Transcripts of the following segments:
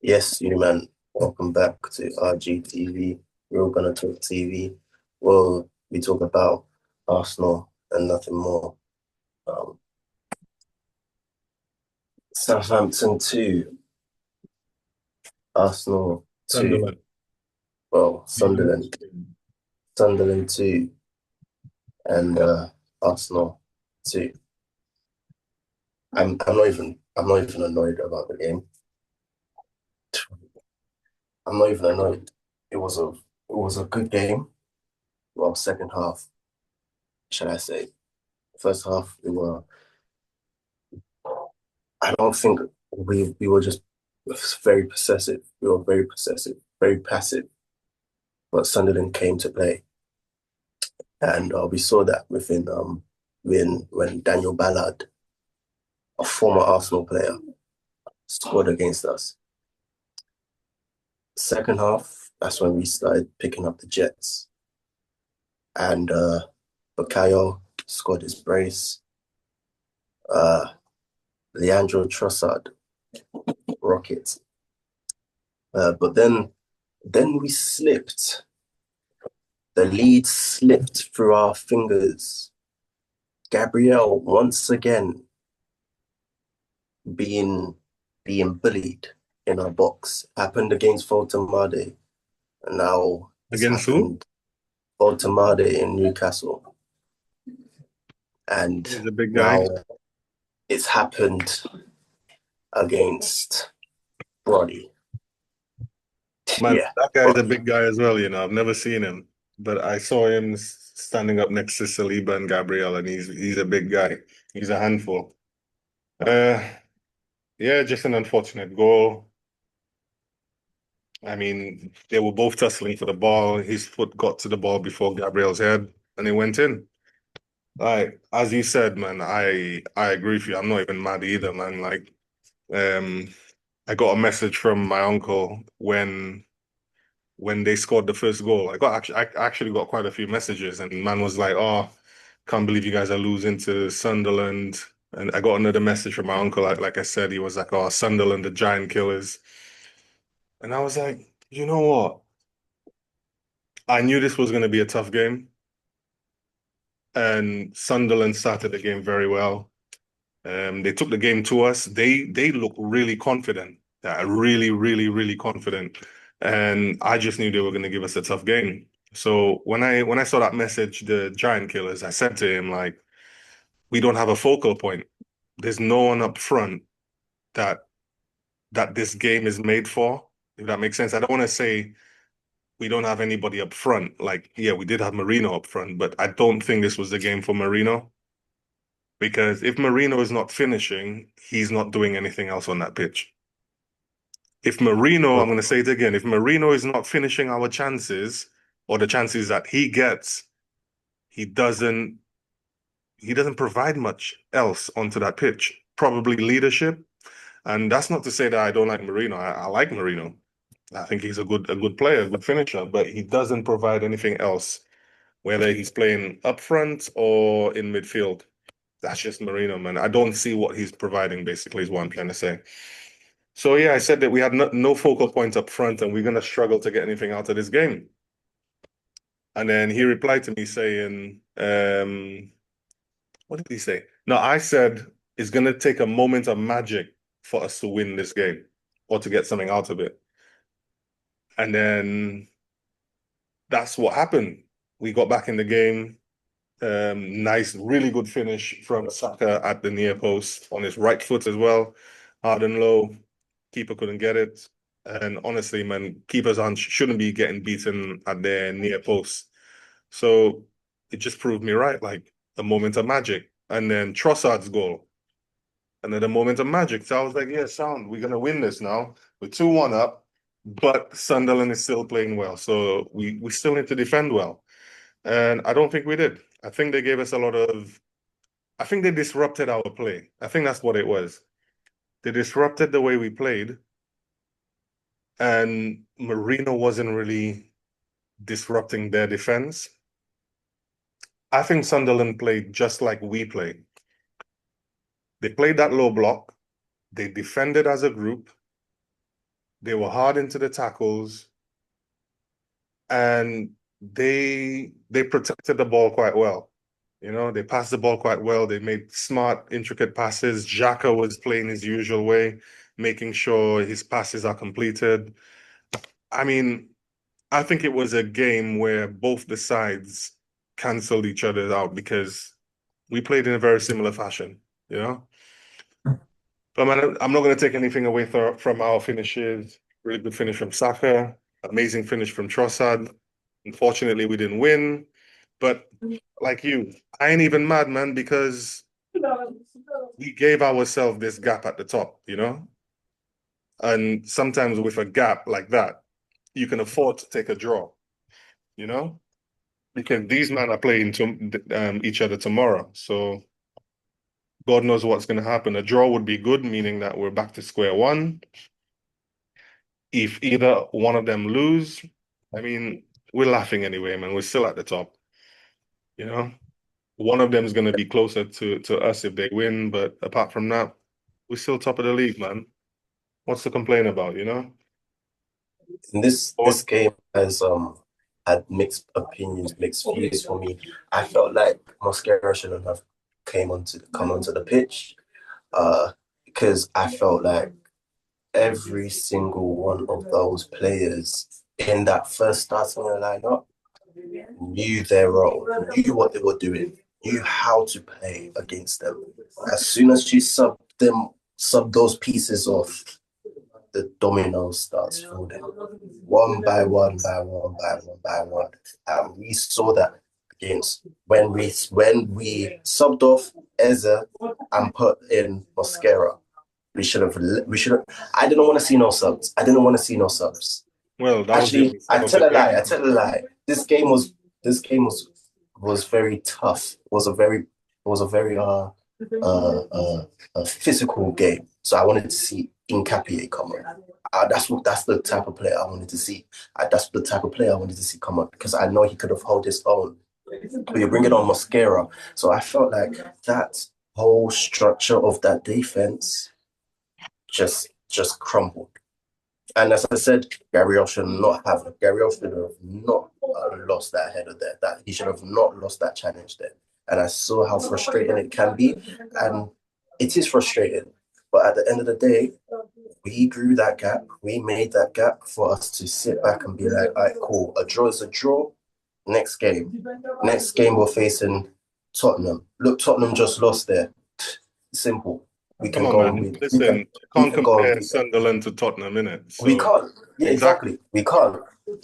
Yes, you man. Welcome back to RGTV. We're all gonna talk TV. Well, we talk about Arsenal and nothing more. Um, Southampton 2, Arsenal 2. Sunderland. Well, Even Sunderland 2, and Arsenal 2. I'm not even annoyed about the game. I'm not even annoyed. It was a good game. Well, second half, should I say? First half, I don't think we were just very possessive. We were very possessive, very passive. But Sunderland came to play, and we saw that within when Daniel Ballard, a former Arsenal player, scored against us. Second half, that's when we started picking up the Jets, and Bukayo scored his brace. Uh, Leandro Trossard rockets, but then we slipped. The lead slipped through our fingers. Gabriel once again being being bullied in our box. Happened against Voltemade, and now it's against who? happened Voltemade in Newcastle, and He's a big guy. now it's happened against Brody. Man, Yeah, that guy is a Brody. big guy as well, you know. I've never seen him, but I saw him standing up next to Saliba and Gabriel, and he's a big guy. He's a handful. Uh, yeah, just an unfortunate goal. I mean, they were both tussling for the ball. His foot got to the ball before Gabriel's head, and it went in. Like as you said, man, I agree with you. I'm not even mad either, man. Like, um, I got a message from my uncle when they scored the first goal. I actually got quite a few messages, and man was like, "Oh, can't believe you guys are losing to Sunderland." And I got another message from my uncle. Like I said, he was like, "Oh, Sunderland, the giant killers." And I was like, you know what? I knew this was going to be a tough game, and Sunderland started the game very well. They took the game to us. They looked really confident, really, really, really confident, and I just knew they were going to give us a tough game. So when I saw that message, the Giant Killers, I said to him like, we don't have a focal point. There's no one up front that this game is made for. If that makes sense. I don't want to say we don't have anybody up front. Like, yeah, we did have Marino up front, but I don't think this was the game for Marino. Because if Marino is not finishing, he's not doing anything else on that pitch. If Marino, I'm going to say it again, if Marino is not finishing our chances or the chances that he gets, he doesn't he doesn't provide much else onto that pitch. Probably leadership. And that's not to say that I don't like Marino. I like Marino. I think he's a good player, a good finisher, but he doesn't provide anything else, whether he's playing up front or in midfield. That's just Marino, man. I don't see what he's providing, basically, is what I'm trying to say. So yeah, I said that we had no focal point up front, and we're gonna struggle to get anything out of this game. And then he replied to me saying, what did he say? No, I said it's gonna take a moment of magic for us to win this game or to get something out of it. And then that's what happened. We got back in the game. Nice, really good finish from Saka at the near post on his right foot as well. Hard and low. Keeper couldn't get it. And honestly, man, keepers shouldn't be getting beaten at their near post. So it just proved me right, like a moment of magic. And then Trossard's goal. Another moment of magic. So I was like, yeah, sound, we're gonna win this now. We're 2-1 up, but Sunderland is still playing well. So we still need to defend well. And I don't think we did. I think they gave us a lot of I think they disrupted our play. I think that's what it was. They disrupted the way we played, and Marino wasn't really disrupting their defense. I think Sunderland played just like we played. They played that low block. They defended as a group. They were hard into the tackles, and they protected the ball quite well. You know, they passed the ball quite well. They made smart, intricate passes. Xhaka was playing his usual way, making sure his passes are completed. I mean, I think it was a game where both the sides canceled each other out because we played in a very similar fashion, you know? But man, I'm not going to take anything away from our finishes. Really good finish from Saka, amazing finish from Trossard. Unfortunately, we didn't win. But like you, I ain't even mad, man, because we gave ourselves this gap at the top, you know? And sometimes with a gap like that, you can afford to take a draw, you know? Because these men are playing to each other tomorrow. So God knows what's going to happen. A draw would be good, meaning that we're back to square one. If either one of them lose, I mean, we're laughing anyway, man. We're still at the top, you know? One of them is going to be closer to us if they win, but apart from that, we're still top of the league, man. What's to complain about, you know? And this Or game has had mixed opinions, mixed views for me. I felt like Mosquera shouldn't have come onto the pitch, because I felt like every single one of those players in that first starting lineup knew their role, knew what they were doing, knew how to play against them. As soon as you sub those pieces off, the dominoes starts falling one by one by one by one by one. And we saw that against when we subbed off Eze and put in Mosquera. We should have I didn't want to see no subs. I didn't want to see no subs. well, that was the Actually, only sub I of the tell a lie. I game. tell a lie. This game was very tough. It was a very a physical game. So I wanted to see Incapie come on. That's the type of player I wanted to see. That's the type of player I wanted to see come on because I know he could have held his own. But you bring it on Mosquera. So I felt like that whole structure of that defense just crumbled. And as I said, Gabriel should have not lost that header there. That he should have not lost that challenge there. And I saw how frustrating it can be, and it is frustrating. But at the end of the day, we grew that gap. We made that gap for us to sit back and be like, all right, cool. A draw is a draw. Next game. Next game we're facing Tottenham. Look, Tottenham just lost there. Simple. We Come can on, go and man. beat. We Listen, can you we can't can go and compare beat them. Sunderland to Tottenham, innit? We So can't. Yeah, exactly. exactly. We can't.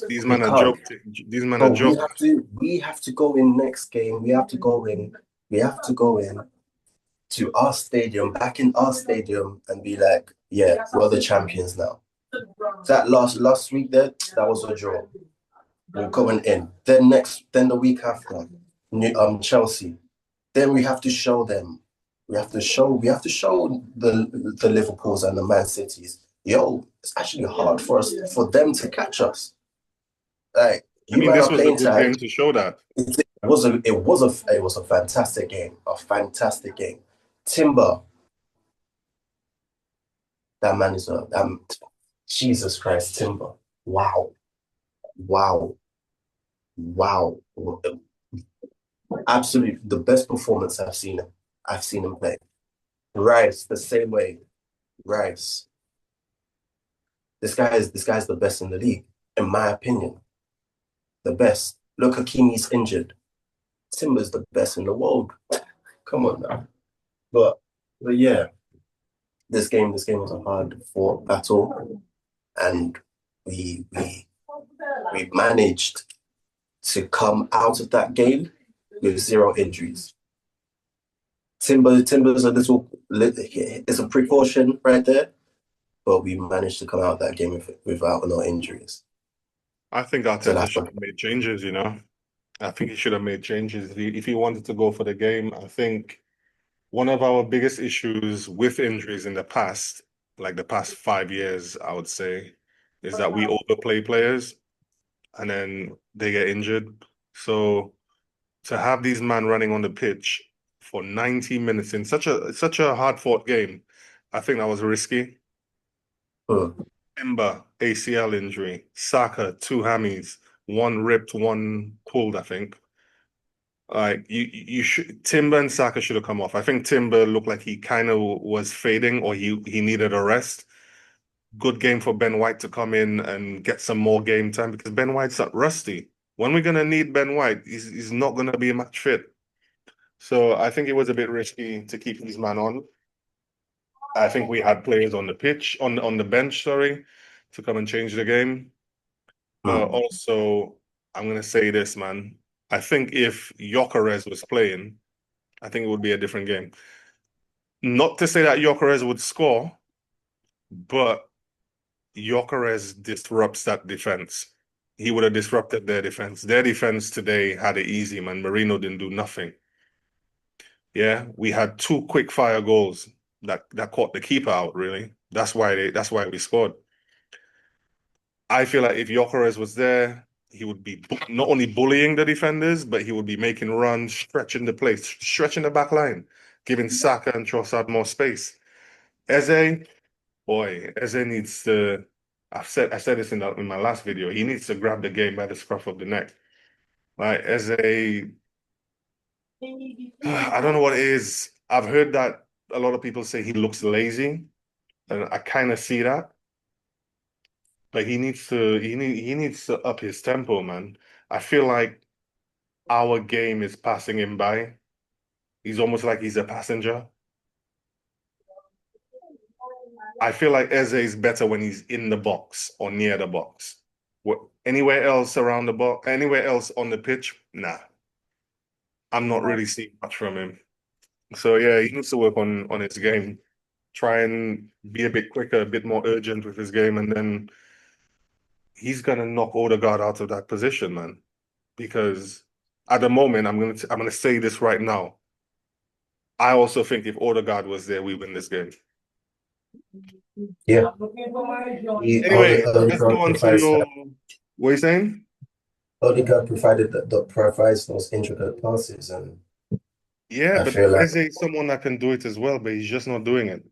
These We men are can't. joking. These men are So we joking. have to we have to go in next game. We have to go in. We have to go in to our stadium, back in our stadium, and be like, yeah, we're the champions now. That last week there, that was a draw. We're going in. Then the week after, Chelsea. Then we have to show them. We have to show the Liverpools and the Man Cities. Yo, it's actually hard for them to catch us. Like I you mean, man this are was a playing good tag. game to show that. It was a fantastic game. A fantastic game. Timber, that man is a Jesus Christ, Timber. Wow. Wow. Wow. Absolutely the best performance I've seen him play. Rice, the same way. Rice. This guy's the best in the league, in my opinion. The best. Look, Hakimi's injured. Timber's the best in the world. Come on now. But but yeah, this game was a hard fought battle, and we we we managed to come out of that game with zero injuries. Timber's a little, it's a precaution right there, but we managed to come out of that game without no injuries. I think So Arteta that's should have made changes, you know. I think he should have made changes. If he wanted to go for the game, I think one of our biggest issues with injuries in the past, like the past 5 years, I would say, is that we overplay players and then they get injured. So to have these men running on the pitch for 90 minutes in such a hard fought game, I think that was risky. Mm, Timber, ACL injury. Saka, two hammies, one ripped, one pulled, I think. Like you should Timber and Saka should have come off. I think Timber looked like he kind of was fading or he needed a rest. Good game for Ben White to come in and get some more game time because Ben White's not rusty. When we're gonna need Ben White, he's not gonna be a match fit. So I think it was a bit risky to keep his man on. I think we had players on the pitch, on the bench, sorry, to come and change the game. But mm, also, I'm gonna say this, man. I think if Gyökeres was playing, I think it would be a different game. Not to say that Gyökeres would score, but Gyökeres disrupts that defense. He would have disrupted their defense. Their defense today had it easy, man. Marino didn't do nothing. Yeah, we had two quick fire goals that caught the keeper out, really. That's why we scored. I feel like if Gyökeres was there, he would be not only bullying the defenders, but he would be making runs, stretching the place, stretching the back line, giving Saka and Trossard more space. Eze, boy, Eze needs to. I said this in my last video. He needs to grab the game by the scruff of the neck. Like Eze, I don't know what it is. I've heard that a lot of people say he looks lazy, and I kind of see that. But he needs to up his tempo, man. I feel like our game is passing him by. He's almost like he's a passenger. I feel like Eze is better when he's in the box or near the box. Anywhere else around the box, anywhere else on the pitch, nah. I'm not really seeing much from him. So yeah, he needs to work on his game. Try and be a bit quicker, a bit more urgent with his game, and then he's gonna knock Odegaard out of that position, man. Because at the moment, I'm gonna say this right now. I also think if Odegaard was there, we win this game. yeah. He, Anyway, let's go Odegaard on to provides your that. what are you saying? Odegaard provides those intricate passes, and Yeah, I but feel like Eze is someone that can do it as well, but he's just not doing it.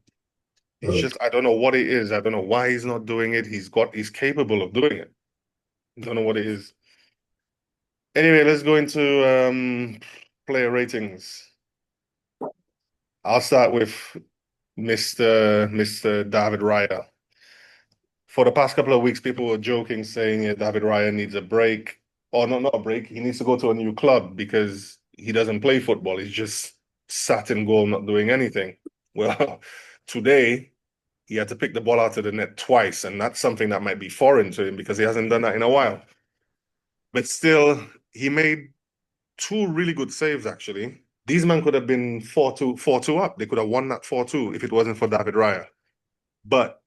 It's mm, just I don't know what it is. I don't know why he's not doing it. He's capable of doing it. I don't know what it is. Anyway, let's go into player ratings. I'll start with Mr. David Raya. For the past couple of weeks, people were joking, saying David Raya needs a break, or not a break. He needs to go to a new club because he doesn't play football. He's just sat in goal, not doing anything. Well, today he had to pick the ball out of the net twice, and that's something that might be foreign to him because he hasn't done that in a while. But still, he made two really good saves, actually. These men could have been 4-2 up. They could have won that 4-2 if it wasn't for David Raya. But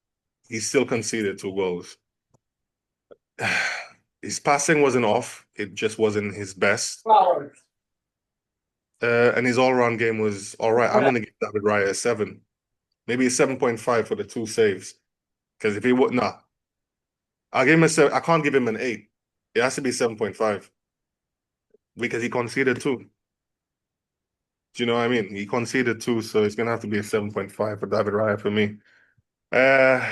he still conceded two goals. His passing wasn't off. It just wasn't his best. And his all-round game was all right. I'm going to give David Raya a 7. Maybe a 7.5 for the two saves. Because if he would, nah. I'll give him a 7. I can't give him an 8. It has to be 7.5 because he conceded two. Do you know what I mean? He conceded two, so it's going to have to be a 7.5 for David Raya for me. Uh,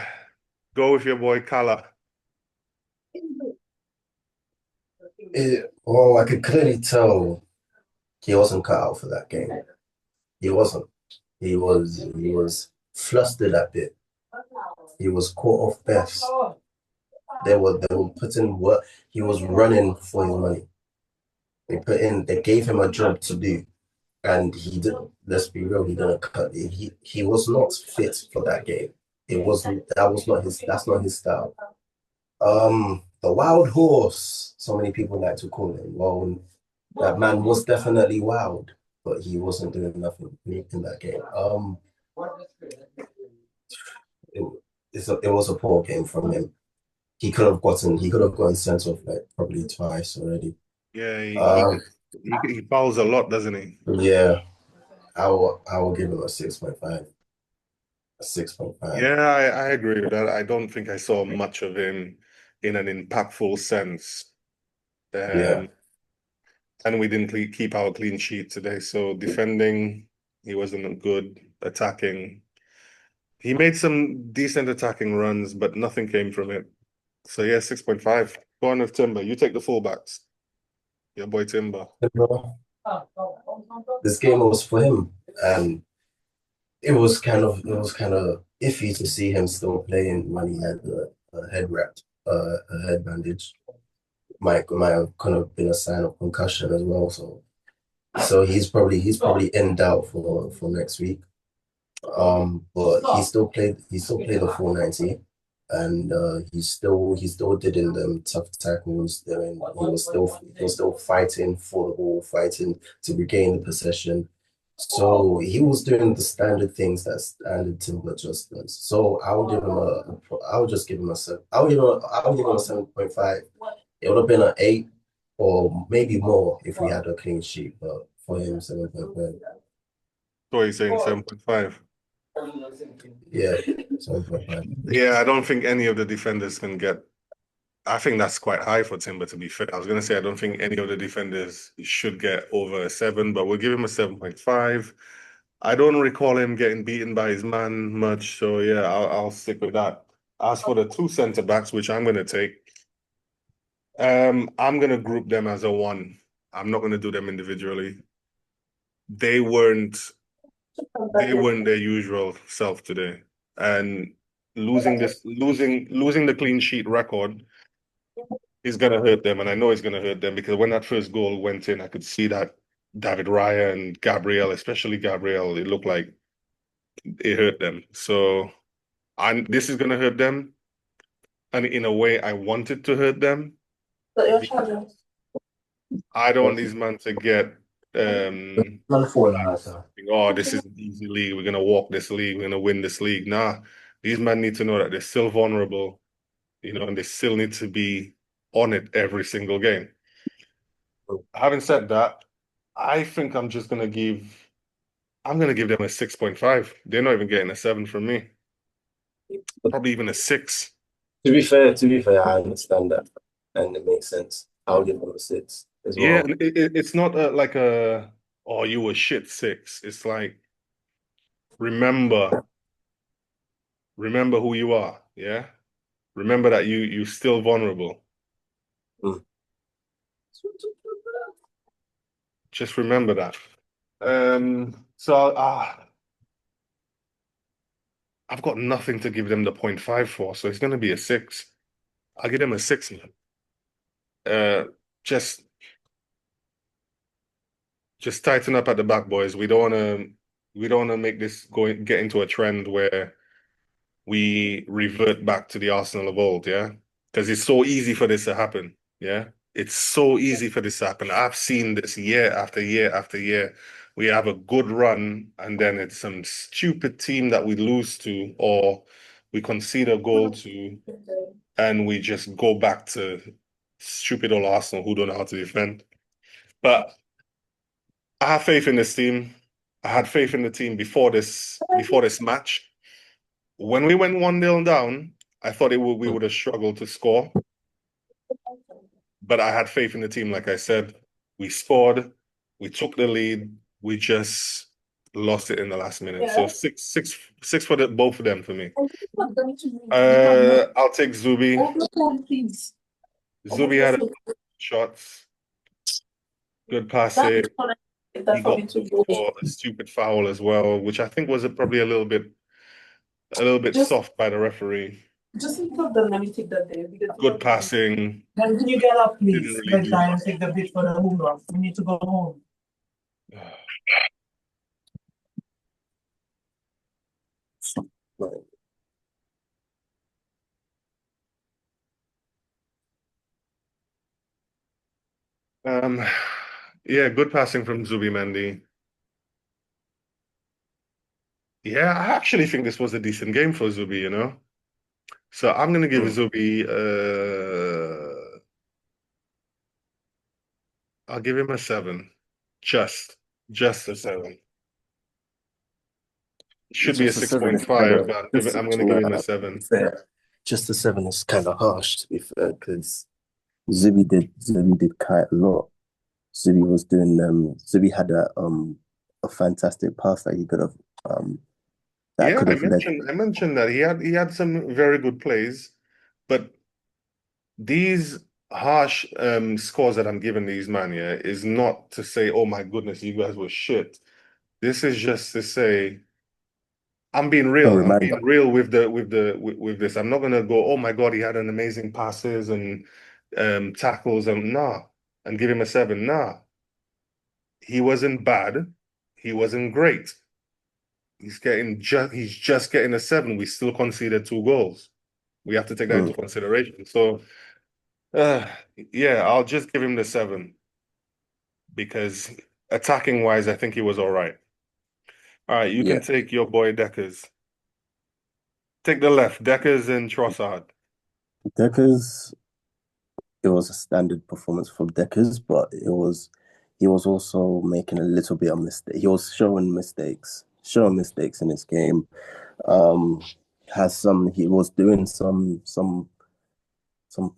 Go with your boy Kala. well, I could clearly tell he wasn't cut out for that game. He wasn't. He was flustered a bit. He was caught off best. They were putting work. He was running for his money. They gave him a job to do, and he didn't. Let's be real, he didn't cut it. He was not fit for that game. It wasn't. That was not his. That's not his style. The wild horse. So many people like to call him. Well, that man was definitely wild, but he wasn't doing nothing in that game. It, it was a poor game from him. He could have gotten sent off like probably twice already. Yeah, Um, he fouls a lot, doesn't he? yeah, I will give him a 6.5. A 6.5. Yeah, I agree with that. I don't think I saw much of him in an impactful sense. Yeah. Um, and we didn't keep our clean sheet today. So defending, he wasn't good. Attacking, He made some decent attacking runs, but nothing came from it. So yeah, 6.5. Go on with Timber. You take the fullbacks. Your boy Timber. Bro, this game was for him, and it was kind of iffy to see him still playing when he had a head wrap, a head bandage. Might have kind of been a sign of concussion as well. So he's probably in doubt for next week. But he still played the full 90, and he still did in them tough tackles. I mean, he was still fighting for the ball, fighting to regain the possession. So he was doing the standard things that standard Timber just does. So I would just give him a seven. I would give him a 7.5. It would have been an 8 or maybe more if we had a clean sheet, but for him, 7.5. So he's saying 7.5. Yeah, 7.5. Yeah, I don't think any of the defenders can get. I think that's quite high for Timber, to be fair. I was going to say I don't think any of the defenders should get over a 7, but we'll give him a 7.5. I don't recall him getting beaten by his man much, so yeah, I'll stick with that. As for the two centre backs, which I'm going to take, I'm going to group them as a 1. I'm not going to do them individually. They weren't they weren't their usual self today, and losing the clean sheet record is gonna hurt them, and I know it's gonna hurt them because when that first goal went in, I could see that David Raya and Gabriel, especially Gabriel, it looked like it hurt them. So this is gonna hurt them, and in a way, I want it to hurt them. I don't want these men to get like, oh, this is an easy league. We're gonna walk this league. We're gonna win this league. Nah, these men need to know that they're still vulnerable, and they still need to be on it every single game. Having said that, I think I'm gonna give them a 6.5. They're not even getting a 7 from me. Probably even a 6. To be fair, I understand that, and it makes sense. I'll give him a 6 as Yeah, well. and it's not like a oh you were shit 6. It's like remember remember who you are. Yeah, remember that you're still vulnerable. Mm. Just remember that. So I've got nothing to give them the 0.5 for, so it's going to be a 6. I'll give them a 6, man. Uh, just just tighten up at the back, boys. We don't want to make this get into a trend where we revert back to the Arsenal of old, yeah? Because it's so easy for this to happen, yeah? It's so easy for this to happen. I've seen this year after year after year. We have a good run, and then it's some stupid team that we lose to, or we concede a goal to, and we just go back to stupid old Arsenal who don't know how to defend. But I have faith in this team. I had faith in the team before this match. When we went 1-0 down, I thought we Mm. would have struggled to score, but I had faith in the team. Like I said, we scored, we took the lead, we just lost it in the last minute. So six for both of them for me. I'll take Zubi. Zubi had shots, good passing. He got booked for a stupid foul as well, which I think was probably a little bit soft by the referee. Just think of them, let me take that there. Good passing. Then can you get up, Didn't please? really Let do Diane much. take the bit for the home run. We need to go home. Right. Um, yeah, good passing from Zubi Mendy. Yeah, I actually think this was a decent game for Zubi. So I'm gonna give Mm. Zubi I'll give him a 7. Just a 7. Should be a Just a 7 is kind 6.5, of but I'm gonna give him a to 7. be fair. Just a 7 is kind of harsh to be fair, because Zubi did quite a lot. Zubi had a fantastic pass that he could have that Yeah, could have led. I mentioned that he had some very good plays, but these harsh scores that I'm giving these man, yeah, is not to say, oh my goodness, you guys were shit. This is just to say I'm being A real. I'm reminder. being real with this. I'm not gonna go, oh my God, he had an amazing passes and tackles and nah, and give him a seven. Nah, he wasn't bad. He wasn't great. He's just getting a seven. We still conceded 2 goals. We have to take that Mm, into consideration. So uh, yeah, I'll just give him the seven because attacking wise, I think he was all right. All right, you can yeah, take your boy Deckers. Take the left, Deckers and Trossard. Deckers. It was a standard performance from Deckers, but he was also making a little bit of mistake. He was showing mistakes in his game. Um, he was doing some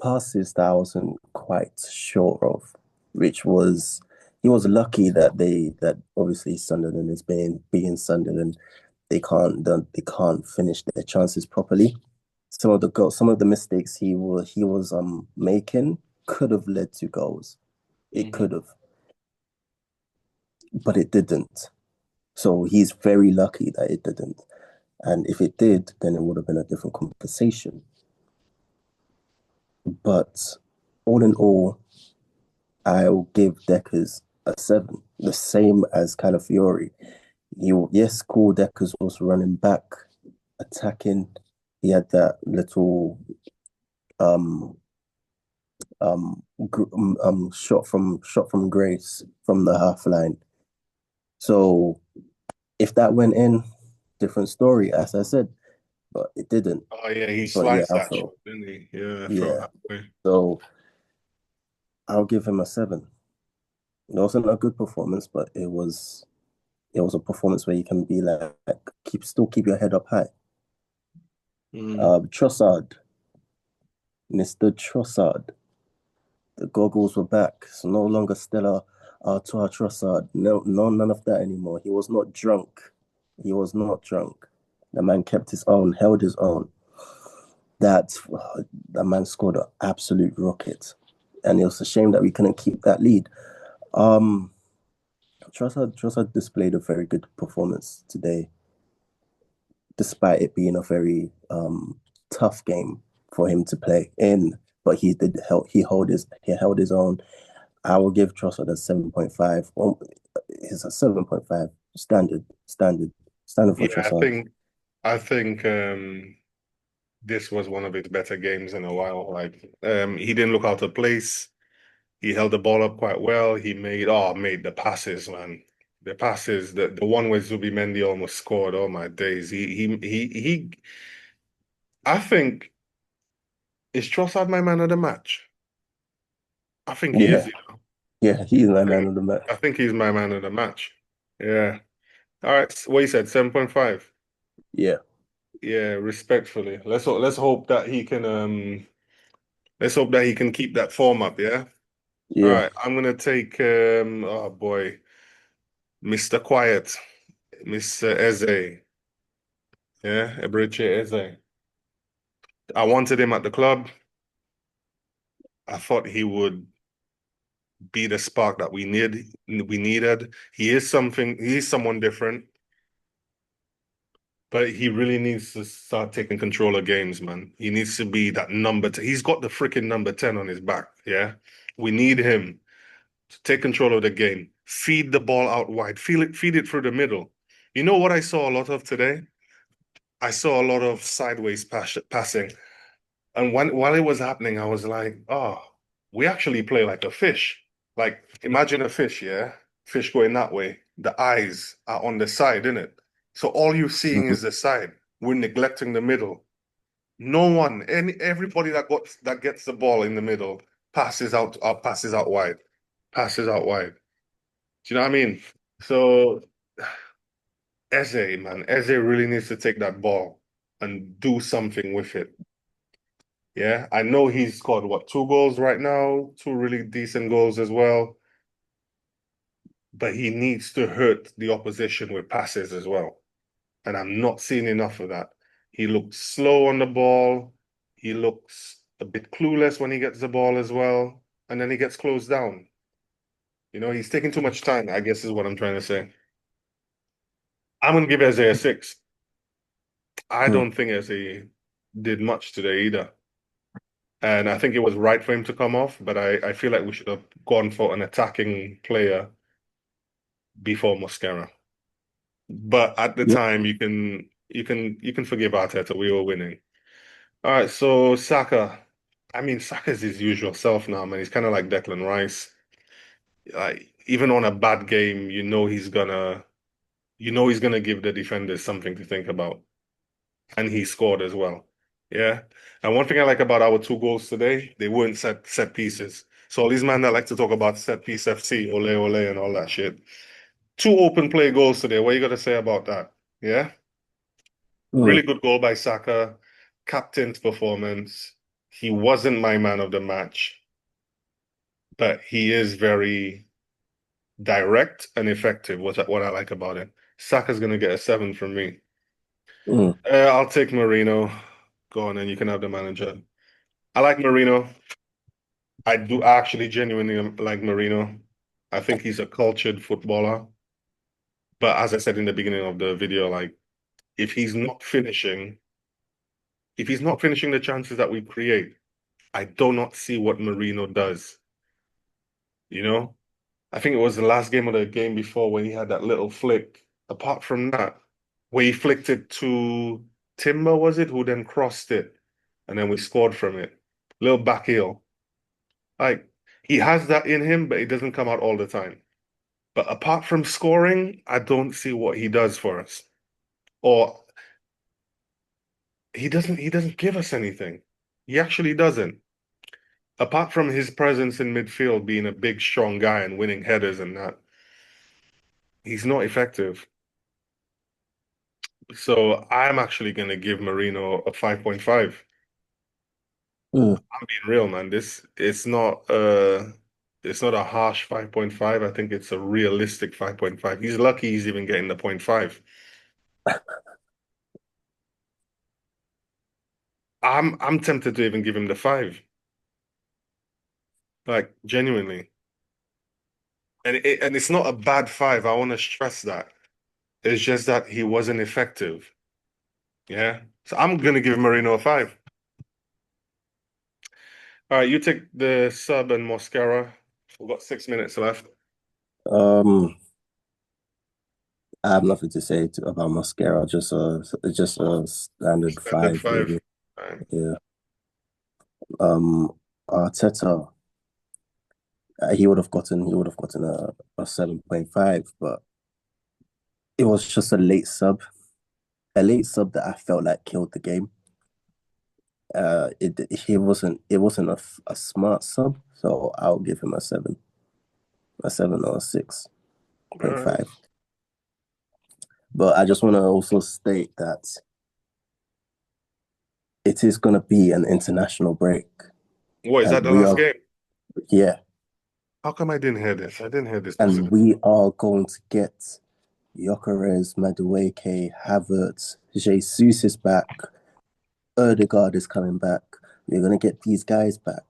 passes that I wasn't quite sure of, which was he was lucky that obviously Sunderland is being Sunderland, they can't finish their chances properly. Some of the mistakes he was making could have led to goals. It Mhm. could have, but it didn't. So he's very lucky that it didn't. And if it did, then it would have been a different conversation. But all in all, I'll give Deckers a seven, the same as Calafiori. Yes, cool. Deckers was running back, attacking. He had that little um shot from Grace from the half line. So if that went in, different story, as I said, but it didn't. Oh yeah, he But yeah, sliced that shot, also didn't he? Yeah, from yeah. halfway. So I'll give him a seven. It wasn't a good performance, but it was a performance where you can be like keep your head up high. Mm. Trossard, Mr. Trossard. The goggles were back. So no longer Stella Artois Trossard. None of that anymore. He was not drunk. He was not drunk. The man kept his own, held his own. That that man scored an absolute rocket, and it was a shame that we couldn't keep that lead. Um, Trossard displayed a very good performance today, despite it being a very tough game for him to play in. But he held his own. I will give Trossard a 7.5. It's a 7.5 standard for Yeah, Trossard. I think this was one of his better games in a while. Like he didn't look out of place. He held the ball up quite well. Made the passes, man. The passes, the one where Zubimendi almost scored. Oh my days. I think is Trossard my man of the match? I think he is, Yeah, you know. yeah, he is my I man think of the I match. think he's my man of the match. Yeah. All right. What you said, 7.5. Yeah, Yeah, respectfully. Let's hope that he can let's hope that he can keep that form up, yeah? All yeah, right, I'm gonna take oh boy, Mr. Quiet, Mr. Eze. Yeah, Eberechi Eze. I wanted him at the club. I thought he would be the spark that we needed. He is someone different, but he really needs to start taking control of games, man. He needs to be that number 10. He's got the freaking number 10 on his back, yeah? We need him to take control of the game, feed the ball out wide, feed it through the middle. You know what I saw a lot of today? I saw a lot of sideways passing. And while it was happening, I was like, oh, we actually play like a fish. Like, imagine a fish, yeah? Fish going that way. The eyes are on the side, isn't it? So all you're seeing mhm, is the side. We're neglecting the middle. No one, everybody that gets the ball in the middle passes out wide. Passes out wide. Do you know what I mean? So Eze, man, Eze really needs to take that ball and do something with it. Yeah, I know he's scored what 2 goals right now, 2 really decent goals as well, but he needs to hurt the opposition with passes as well. and I'm not seeing enough of that. He looks slow on the ball. He looks a bit clueless when he gets the ball as well, and then he gets closed down. He's taking too much time, I guess is what I'm trying to say. I'm gonna give Isaiah 6. I Mm, don't think Isaiah did much today either. And I think it was right for him to come off, but I feel like we should have gone for an attacking player before Mosquera. But at the yeah. time, you can forgive Arteta. We were winning. All right, so Saka. I mean, Saka's his usual self now, man. He's kind of like Declan Rice. Like even on a bad game, you know he's gonna give the defenders something to think about, and he scored as well. Yeah. And one thing I like about our two goals today, they weren't set pieces. So all these men that like to talk about set piece FC, ole ole, and all that shit. Two open play goals today. What you got to say about that? Yeah. Really Mm, good goal by Saka. Captain's performance. He wasn't my man of the match, but he is very direct and effective, what I like about him. Saka's gonna get a 7 from me. mm, I'll take Marino. Go on, and you can have the manager. I like Marino. I do actually genuinely like Marino. I think he's a cultured footballer. But as I said in the beginning of the video, like if he's not finishing, if he's not finishing the chances that we create, I do not see what Marino does. You know, I think it was the last game of the game before when he had that little flick. Apart from that, where he flicked it to Timber, was it, who then crossed it, and then we scored from it. Little back heel. Like he has that in him, but it doesn't come out all the time. But apart from scoring, I don't see what he does for us. Or he doesn't give us anything. He actually doesn't. Apart from his presence in midfield being a big, strong guy and winning headers and that, he's not effective. So I'm actually gonna give Marino a 5.5. mm, I'm being real, man. This it's not a harsh 5.5. I think it's a realistic 5.5. He's lucky he's even getting the point 5. I'm tempted to even give him the 5. Like genuinely. And it's not a bad 5. I want to stress that. It's just that he wasn't effective. Yeah. So I'm gonna give Marino a 5. All right, you take the sub and Mosquera. We've got 6 minutes left. um, I have nothing to say about mascara. Just a standard Standard five, 5. really. All right. Yeah. Um, Arteta, he would have gotten a 7.5, but it was just a late sub that I felt like killed the game. It wasn't a smart sub, so I'll give him a 7 or a six All point right. five. But I just want to also state that it is going to be an international break, What is that and the last game? yeah, How come I didn't hear this? I didn't hear this and possible. we are going to get Gyökeres, Madueke, Havertz, Jesus is back, Erdegaard is coming back. We're going to get these guys back.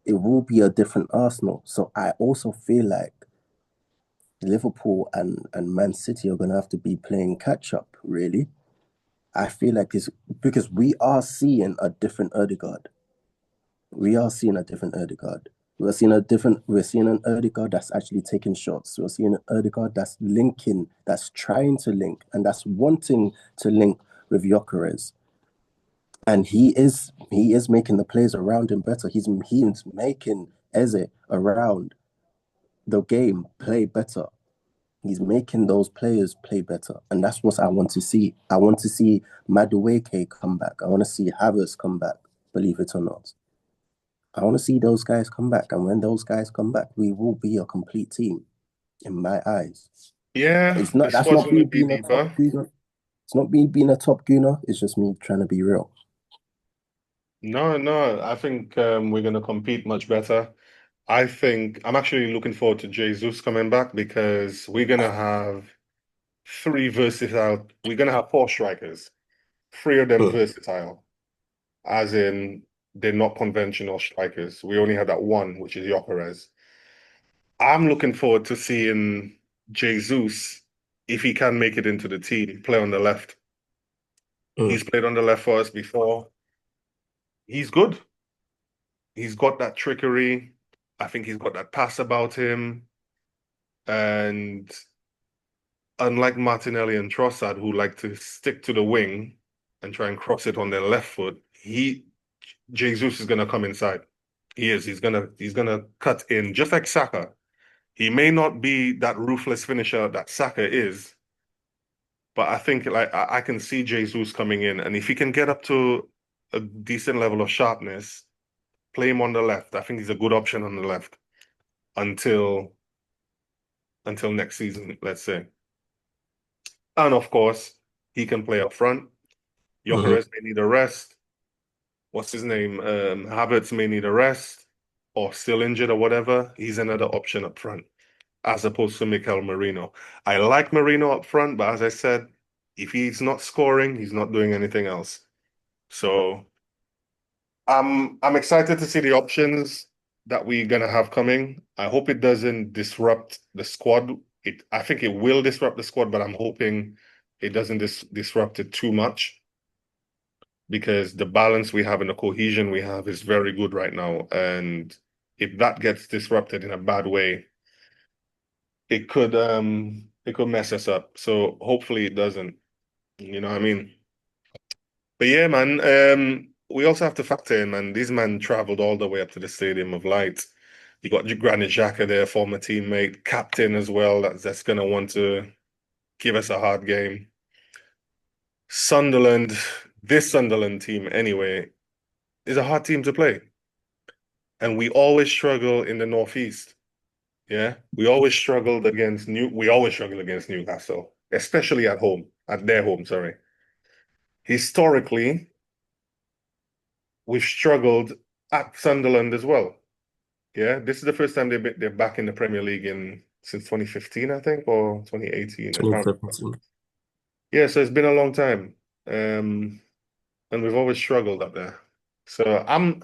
It will be a different Arsenal. So I also feel like Liverpool and Man City are going to have to be playing catch up, really. I feel like it's because we are seeing a different Erdegaard. We are seeing a different Erdegaard. We're seeing an Erdegaard that's actually taking shots. We're seeing an Erdegaard that's linking, that's trying to link, and that's wanting to link with Gyökeres. And he is making the players around him better. He's making Eze around the game play better. He's making those players play better. And that's what I want to see. I want to see Madueke come back. I want to see Havertz come back, believe it or not. I want to see those guys come back. And when those guys come back, we will be a complete team in my eyes. Yeah, It's the not that's squad's not gonna me be being a top deeper. gooner. It's not me being a top gooner. It's just me trying to be real. No, no, I think we're gonna compete much better. I think I'm actually looking forward to Jesus coming back because we're gonna have three versatile. We're gonna have four strikers. Three of them versatile, as in they're not conventional strikers. We only have that one, which is Gyökeres. I'm looking forward to seeing Jesus, if he can make it into the team, play on the left. He's played on the left for us before. He's good. He's got that trickery. I think he's got that pass about him. And unlike Martinelli and Trossard, who like to stick to the wing and try and cross it on their left foot, Jesus is gonna come inside. He is. He's gonna cut in just like Saka. He may not be that ruthless finisher that Saka is, but I think like I can see Jesus coming in, and if he can get up to a decent level of sharpness, play him on the left. I think he's a good option on the left until next season, let's say. And of course, he can play up front. Gyökeres may need a rest. What's his name? Havertz may need a rest or still injured or whatever. He's another option up front, as opposed to Mikel Merino. I like Merino up front, but as I said, if he's not scoring, he's not doing anything else. So I'm excited to see the options that we're gonna have coming. I hope it doesn't disrupt the squad. I think it will disrupt the squad, but I'm hoping it doesn't disrupt it too much, because the balance we have and the cohesion we have is very good right now. And if that gets disrupted in a bad way, it could mess us up. So hopefully it doesn't. You know what I mean? But yeah, man, we also have to factor in, man, these men traveled all the way up to the Stadium of Light. You got Granit Xhaka there, former teammate, captain as well, that's gonna want to give us a hard game. Sunderland, this Sunderland team anyway, is a hard team to play. And we always struggle in the Northeast. Yeah. We always struggle against Newcastle, especially at their home, sorry. Historically, we've struggled at Sunderland as well. Yeah, this is the first time they're back in the Premier League since 2015, I think, or 2018. I can't remember. Yeah, so it's been a long time, and we've always struggled up there. So I'm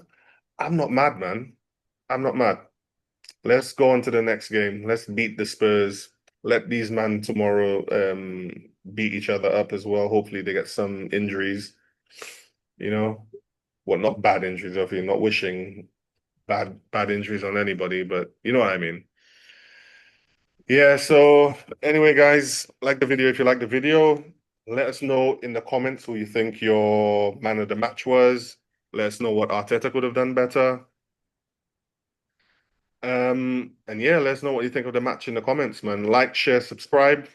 not mad, man. I'm not mad. Let's go on to the next game. Let's beat the Spurs. Let these men tomorrow beat each other up as well. Hopefully they get some injuries. You know, well, not bad injuries, obviously, not wishing bad injuries on anybody, but you know what I mean. Yeah, so anyway, guys, like the video. If you like the video, let us know in the comments who you think your man of the match was. Let us know what Arteta could have done better. And yeah, let us know what you think of the match in the comments, man. Like, share, subscribe.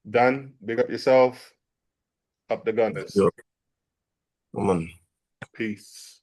Dan, big up yourself. Up the Gunners. Come on. Peace.